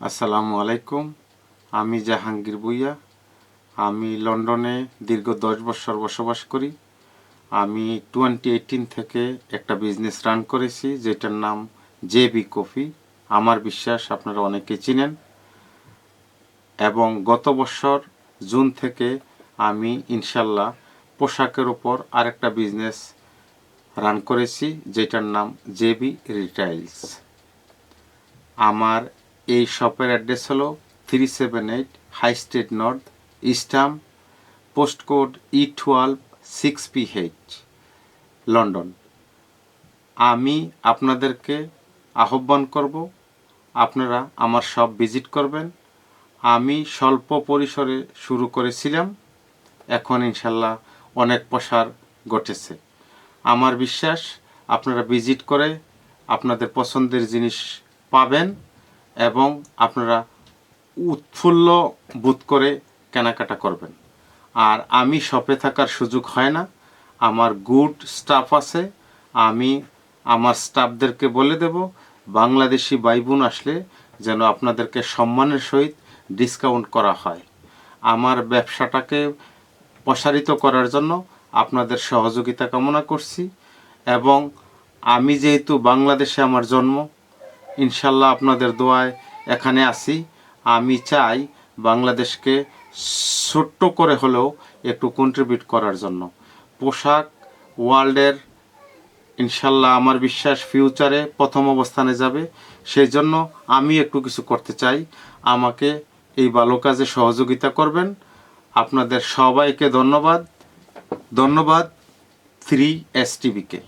আসসালামু আলাইকুম। আমি জাহাঙ্গীর ভুঁইয়া। আমি লন্ডনে দীর্ঘ 10 বছর বসবাস করি। আমি 2018 থেকে একটা বিজনেস রান করেছি, যেটার নাম জেবি কফি। আমার বিশ্বাস আপনারা অনেকে চিনেন। এবং গত বছর জুন থেকে আমি ইনশাল্লাহ পোশাকের উপর আরেকটা বিজনেস রান করেছি, যেটার নাম জেবি রিটেইলস। আমার এই শপের অ্যাড্রেস হলো 378 high street north, eastern, post code E12 6PH, London. আমি আপনাদেরকে আহ্বান করব, আপনারা আমার শপ ভিজিট করবেন। আমি স্বল্প পরিসরে শুরু করেছিলাম, এখন ইনশাল্লাহ অনেক প্রসার ঘটেছে। আমার বিশ্বাস আপনারা ভিজিট করে আপনাদের পছন্দের জিনিস পাবেন এবং আপনারা উৎফুল্ল বোধ করে কেনাকাটা করবেন। আর আমি শপে থাকার সুযোগ হয় না, আমার গুড স্টাফ আছে। আমি আমার স্টাফদেরকে বলে দেব বাংলাদেশি ভাই বোন আসলে যেন আপনাদেরকে সম্মানের সহিত ডিসকাউন্ট করা হয়। আমার ব্যবসাটাকে প্রসারিত করার জন্য আপনাদের সহযোগিতা কামনা করছি। এবং আমি যেহেতু বাংলাদেশে আমার জন্ম, ইনশাল্লাহ আপনাদের দোয়ায় এখানে আসি। আমি চাই বাংলাদেশকে ছোট্ট করে হলেও একটু কন্ট্রিবিউট করার জন্য। পোশাক ওয়ার্ল্ডের ইনশাল্লাহ আমার বিশ্বাস ফিউচারে প্রথম অবস্থানে যাবে। সেই জন্য আমি একটু কিছু করতে চাই। আমাকে এই ভালো কাজে সহযোগিতা করবেন। আপনাদের সবাইকে ধন্যবাদ। 3STVকে।